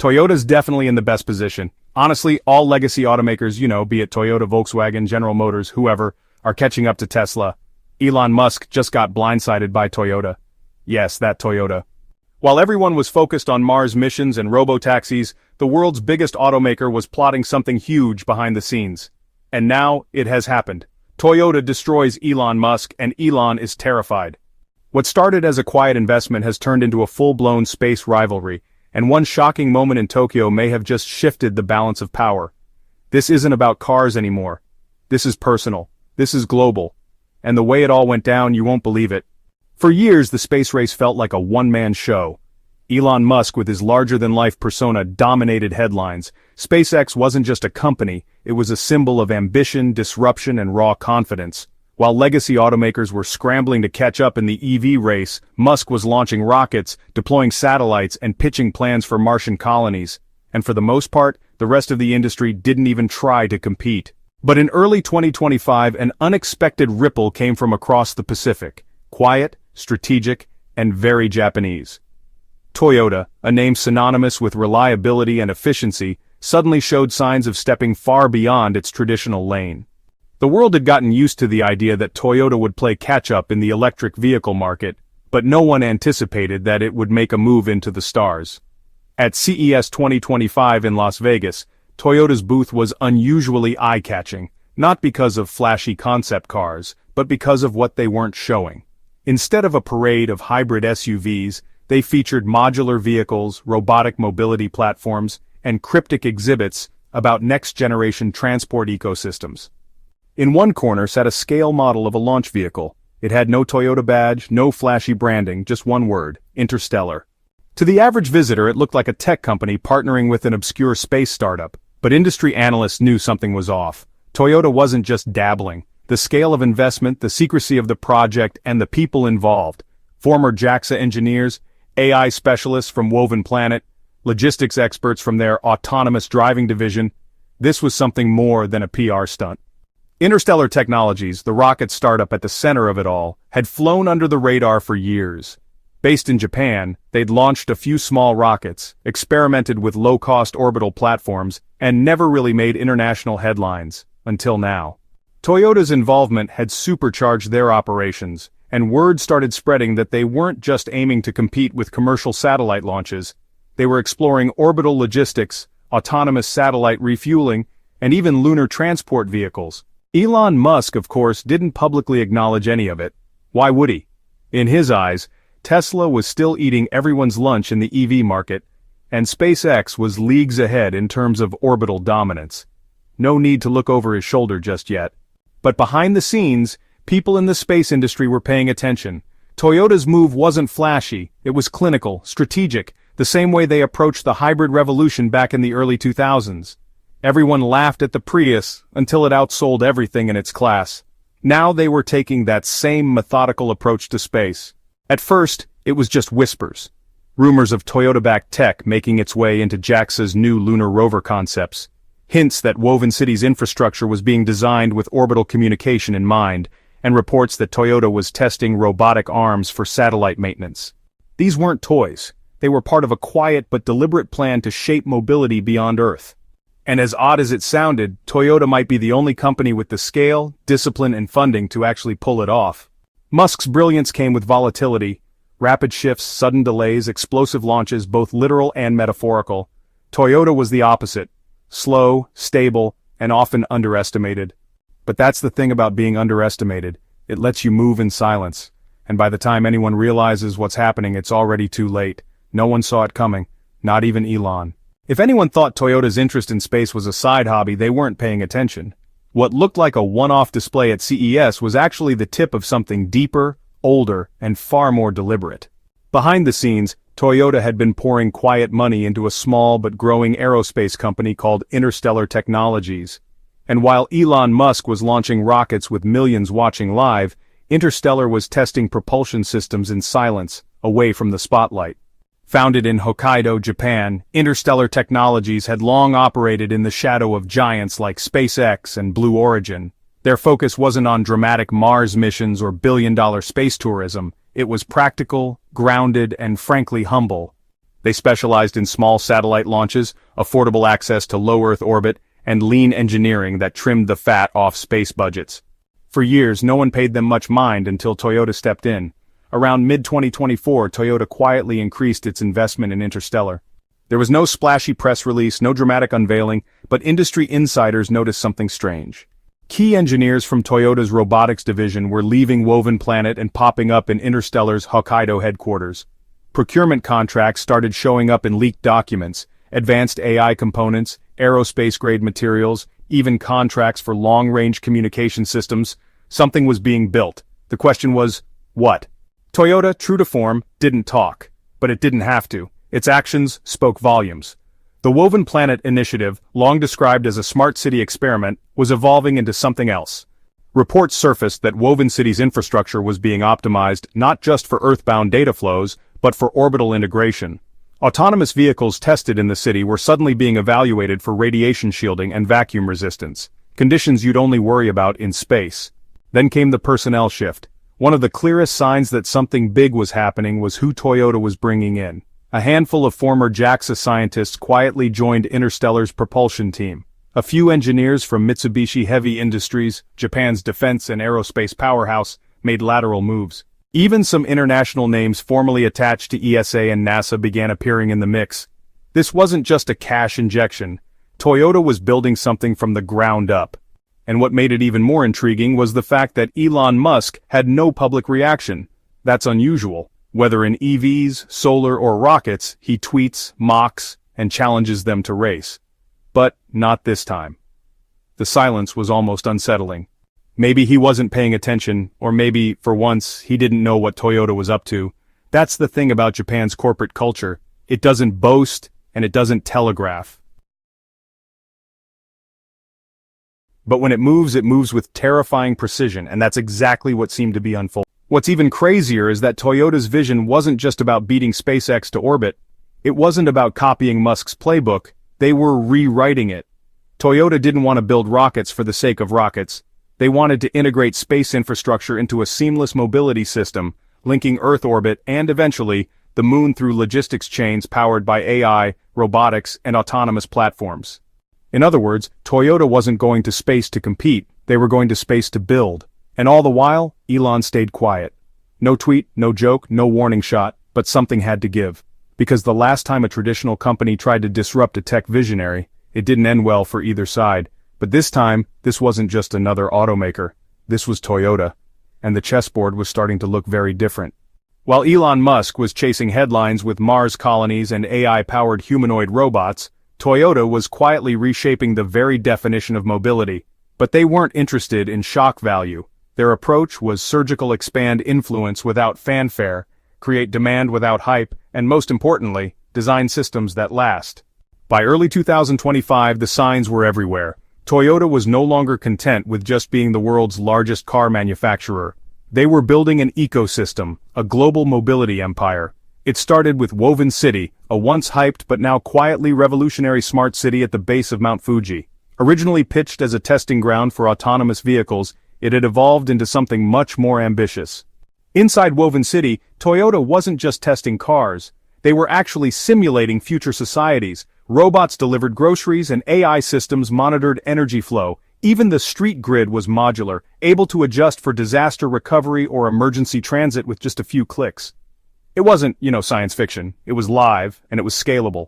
Toyota's definitely in the best position. Honestly, all legacy automakers, be it Toyota, Volkswagen, General Motors, whoever, are catching up to Tesla. Elon Musk just got blindsided by Toyota. Yes, that Toyota. While everyone was focused on Mars missions and robo-taxis, the world's biggest automaker was plotting something huge behind the scenes. And now, it has happened. Toyota destroys Elon Musk, and Elon is terrified. What started as a quiet investment has turned into a full-blown space rivalry, and one shocking moment in Tokyo may have just shifted the balance of power. This isn't about cars anymore. This is personal. This is global. And the way it all went down, you won't believe it. For years, the space race felt like a one-man show. Elon Musk, with his larger-than-life persona, dominated headlines. SpaceX wasn't just a company, it was a symbol of ambition, disruption, and raw confidence. While legacy automakers were scrambling to catch up in the EV race, Musk was launching rockets, deploying satellites, and pitching plans for Martian colonies. And for the most part, the rest of the industry didn't even try to compete. But in early 2025, an unexpected ripple came from across the Pacific. Quiet, strategic, and very Japanese. Toyota, a name synonymous with reliability and efficiency, suddenly showed signs of stepping far beyond its traditional lane. The world had gotten used to the idea that Toyota would play catch-up in the electric vehicle market, but no one anticipated that it would make a move into the stars. At CES 2025 in Las Vegas, Toyota's booth was unusually eye-catching, not because of flashy concept cars, but because of what they weren't showing. Instead of a parade of hybrid SUVs, they featured modular vehicles, robotic mobility platforms, and cryptic exhibits about next-generation transport ecosystems. In one corner sat a scale model of a launch vehicle. It had no Toyota badge, no flashy branding, just one word: Interstellar. To the average visitor, it looked like a tech company partnering with an obscure space startup, but industry analysts knew something was off. Toyota wasn't just dabbling. The scale of investment, the secrecy of the project, and the people involved. Former JAXA engineers, AI specialists from Woven Planet, logistics experts from their autonomous driving division. This was something more than a PR stunt. Interstellar Technologies, the rocket startup at the center of it all, had flown under the radar for years. Based in Japan, they'd launched a few small rockets, experimented with low-cost orbital platforms, and never really made international headlines, until now. Toyota's involvement had supercharged their operations, and word started spreading that they weren't just aiming to compete with commercial satellite launches. They were exploring orbital logistics, autonomous satellite refueling, and even lunar transport vehicles. Elon Musk, of course, didn't publicly acknowledge any of it. Why would he? In his eyes, Tesla was still eating everyone's lunch in the EV market, and SpaceX was leagues ahead in terms of orbital dominance. No need to look over his shoulder just yet. But behind the scenes, people in the space industry were paying attention. Toyota's move wasn't flashy, it was clinical, strategic, the same way they approached the hybrid revolution back in the early 2000s. Everyone laughed at the Prius until it outsold everything in its class. Now they were taking that same methodical approach to space. At first, it was just whispers. Rumors of Toyota-backed tech making its way into JAXA's new lunar rover concepts. Hints that Woven City's infrastructure was being designed with orbital communication in mind, and reports that Toyota was testing robotic arms for satellite maintenance. These weren't toys. They were part of a quiet but deliberate plan to shape mobility beyond Earth. And as odd as it sounded, Toyota might be the only company with the scale, discipline, and funding to actually pull it off. Musk's brilliance came with volatility, rapid shifts, sudden delays, explosive launches, both literal and metaphorical. Toyota was the opposite. Slow, stable, and often underestimated. But that's the thing about being underestimated. It lets you move in silence. And by the time anyone realizes what's happening, it's already too late. No one saw it coming. Not even Elon. If anyone thought Toyota's interest in space was a side hobby, they weren't paying attention. What looked like a one-off display at CES was actually the tip of something deeper, older, and far more deliberate. Behind the scenes, Toyota had been pouring quiet money into a small but growing aerospace company called Interstellar Technologies. And while Elon Musk was launching rockets with millions watching live, Interstellar was testing propulsion systems in silence, away from the spotlight. Founded in Hokkaido, Japan, Interstellar Technologies had long operated in the shadow of giants like SpaceX and Blue Origin. Their focus wasn't on dramatic Mars missions or billion-dollar space tourism. It was practical, grounded, and frankly humble. They specialized in small satellite launches, affordable access to low Earth orbit, and lean engineering that trimmed the fat off space budgets. For years, no one paid them much mind until Toyota stepped in. Around mid-2024, Toyota quietly increased its investment in Interstellar. There was no splashy press release, no dramatic unveiling, but industry insiders noticed something strange. Key engineers from Toyota's robotics division were leaving Woven Planet and popping up in Interstellar's Hokkaido headquarters. Procurement contracts started showing up in leaked documents, advanced AI components, aerospace-grade materials, even contracts for long-range communication systems. Something was being built. The question was, what? Toyota, true to form, didn't talk. But it didn't have to. Its actions spoke volumes. The Woven Planet initiative, long described as a smart city experiment, was evolving into something else. Reports surfaced that Woven City's infrastructure was being optimized not just for earthbound data flows, but for orbital integration. Autonomous vehicles tested in the city were suddenly being evaluated for radiation shielding and vacuum resistance, conditions you'd only worry about in space. Then came the personnel shift. One of the clearest signs that something big was happening was who Toyota was bringing in. A handful of former JAXA scientists quietly joined Interstellar's propulsion team. A few engineers from Mitsubishi Heavy Industries, Japan's defense and aerospace powerhouse, made lateral moves. Even some international names formerly attached to ESA and NASA began appearing in the mix. This wasn't just a cash injection. Toyota was building something from the ground up. And what made it even more intriguing was the fact that Elon Musk had no public reaction. That's unusual. Whether in EVs, solar, or rockets, he tweets, mocks, and challenges them to race. But not this time. The silence was almost unsettling. Maybe he wasn't paying attention, or maybe, for once, he didn't know what Toyota was up to. That's the thing about Japan's corporate culture. It doesn't boast, and it doesn't telegraph. But when it moves with terrifying precision, and that's exactly what seemed to be unfolding. What's even crazier is that Toyota's vision wasn't just about beating SpaceX to orbit. It wasn't about copying Musk's playbook. They were rewriting it. Toyota didn't want to build rockets for the sake of rockets. They wanted to integrate space infrastructure into a seamless mobility system, linking Earth orbit and, eventually, the Moon through logistics chains powered by AI, robotics, and autonomous platforms. In other words, Toyota wasn't going to space to compete, they were going to space to build. And all the while, Elon stayed quiet. No tweet, no joke, no warning shot, but something had to give. Because the last time a traditional company tried to disrupt a tech visionary, it didn't end well for either side. But this time, this wasn't just another automaker. This was Toyota. And the chessboard was starting to look very different. While Elon Musk was chasing headlines with Mars colonies and AI-powered humanoid robots, Toyota was quietly reshaping the very definition of mobility. But they weren't interested in shock value. Their approach was surgical expand influence without fanfare, create demand without hype, and most importantly, design systems that last. By early 2025, the signs were everywhere. Toyota was no longer content with just being the world's largest car manufacturer. They were building an ecosystem, a global mobility empire. It started with Woven City, a once hyped but now quietly revolutionary smart city at the base of Mount Fuji. Originally pitched as a testing ground for autonomous vehicles, it had evolved into something much more ambitious. Inside Woven City, Toyota wasn't just testing cars. They were actually simulating future societies. Robots delivered groceries and AI systems monitored energy flow. Even the street grid was modular, able to adjust for disaster recovery or emergency transit with just a few clicks. It wasn't, science fiction. It was live, and it was scalable.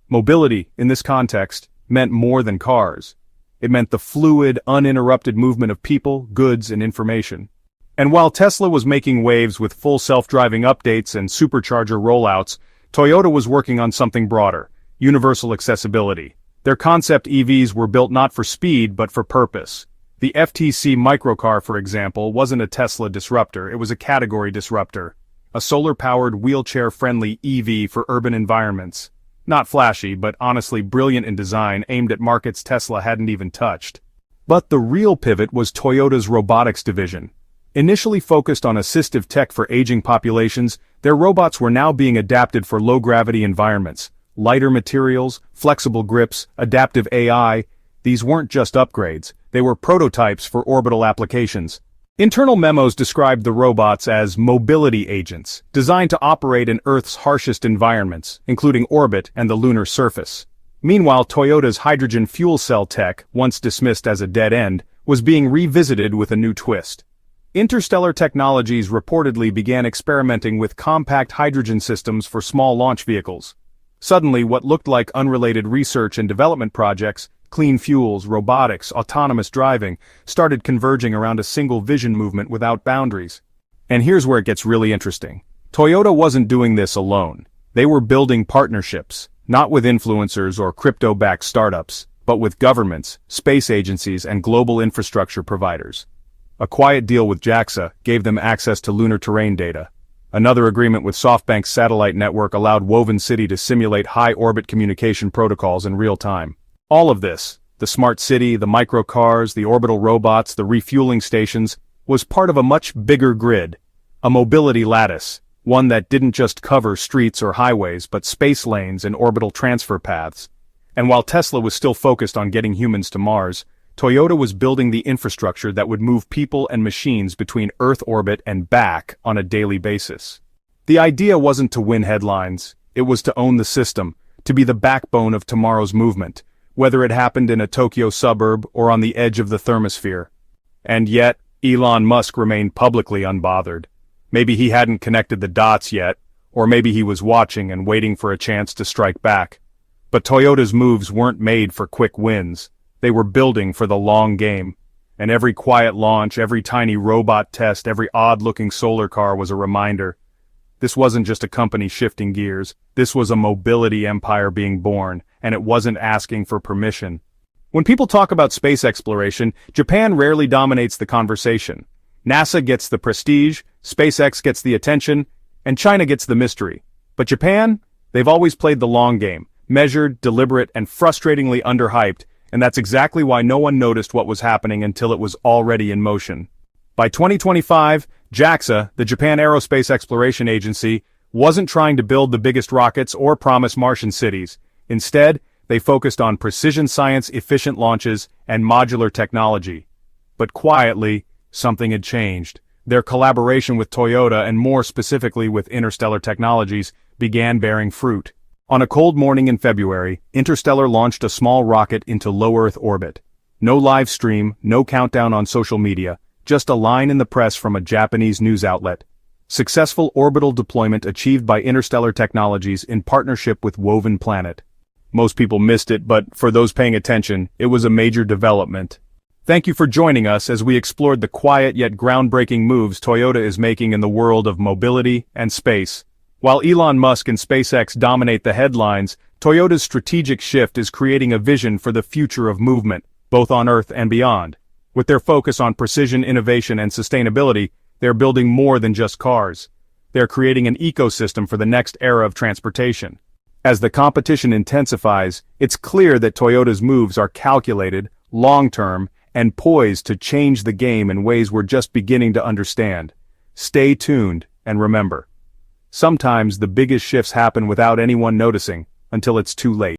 Mobility, in this context, meant more than cars. It meant the fluid, uninterrupted movement of people, goods, and information. And while Tesla was making waves with full self-driving updates and supercharger rollouts, Toyota was working on something broader: universal accessibility. Their concept EVs were built not for speed but for purpose. The FTC microcar, for example, wasn't a Tesla disruptor, it was a category disruptor. A solar-powered, wheelchair-friendly EV for urban environments. Not flashy, but honestly brilliant in design, aimed at markets Tesla hadn't even touched. But the real pivot was Toyota's robotics division. Initially focused on assistive tech for aging populations, their robots were now being adapted for low-gravity environments. Lighter materials, flexible grips, adaptive AI, these weren't just upgrades, they were prototypes for orbital applications. Internal memos described the robots as mobility agents, designed to operate in Earth's harshest environments, including orbit and the lunar surface. Meanwhile, Toyota's hydrogen fuel cell tech, once dismissed as a dead end, was being revisited with a new twist. Interstellar Technologies reportedly began experimenting with compact hydrogen systems for small launch vehicles. Suddenly, what looked like unrelated research and development projects, clean fuels, robotics, autonomous driving, started converging around a single vision movement without boundaries. And here's where it gets really interesting. Toyota wasn't doing this alone. They were building partnerships, not with influencers or crypto-backed startups, but with governments, space agencies, and global infrastructure providers. A quiet deal with JAXA gave them access to lunar terrain data. Another agreement with SoftBank's satellite network allowed Woven City to simulate high-orbit communication protocols in real time. All of this, the smart city, the microcars, the orbital robots, the refueling stations, was part of a much bigger grid, a mobility lattice, one that didn't just cover streets or highways but space lanes and orbital transfer paths. And while Tesla was still focused on getting humans to Mars, Toyota was building the infrastructure that would move people and machines between Earth orbit and back on a daily basis. The idea wasn't to win headlines, it was to own the system, to be the backbone of tomorrow's movement, whether it happened in a Tokyo suburb or on the edge of the thermosphere. And yet, Elon Musk remained publicly unbothered. Maybe he hadn't connected the dots yet, or maybe he was watching and waiting for a chance to strike back. But Toyota's moves weren't made for quick wins. They were building for the long game. And every quiet launch, every tiny robot test, every odd-looking solar car was a reminder. This wasn't just a company shifting gears, this was a mobility empire being born, and it wasn't asking for permission. When people talk about space exploration, Japan rarely dominates the conversation. NASA gets the prestige, SpaceX gets the attention, and China gets the mystery. But Japan? They've always played the long game, measured, deliberate, and frustratingly underhyped, and that's exactly why no one noticed what was happening until it was already in motion. By 2025, JAXA, the Japan Aerospace Exploration Agency, wasn't trying to build the biggest rockets or promise Martian cities. Instead, they focused on precision science, efficient launches, and modular technology. But quietly, something had changed. Their collaboration with Toyota, and more specifically with Interstellar Technologies, began bearing fruit. On a cold morning in February, Interstellar launched a small rocket into low Earth orbit. No live stream, no countdown on social media, just a line in the press from a Japanese news outlet. Successful orbital deployment achieved by Interstellar Technologies in partnership with Woven Planet. Most people missed it, but for those paying attention, it was a major development. Thank you for joining us as we explored the quiet yet groundbreaking moves Toyota is making in the world of mobility and space. While Elon Musk and SpaceX dominate the headlines, Toyota's strategic shift is creating a vision for the future of movement, both on Earth and beyond. With their focus on precision, innovation, and sustainability, they're building more than just cars. They're creating an ecosystem for the next era of transportation. As the competition intensifies, it's clear that Toyota's moves are calculated, long-term, and poised to change the game in ways we're just beginning to understand. Stay tuned, and remember, sometimes the biggest shifts happen without anyone noticing, until it's too late.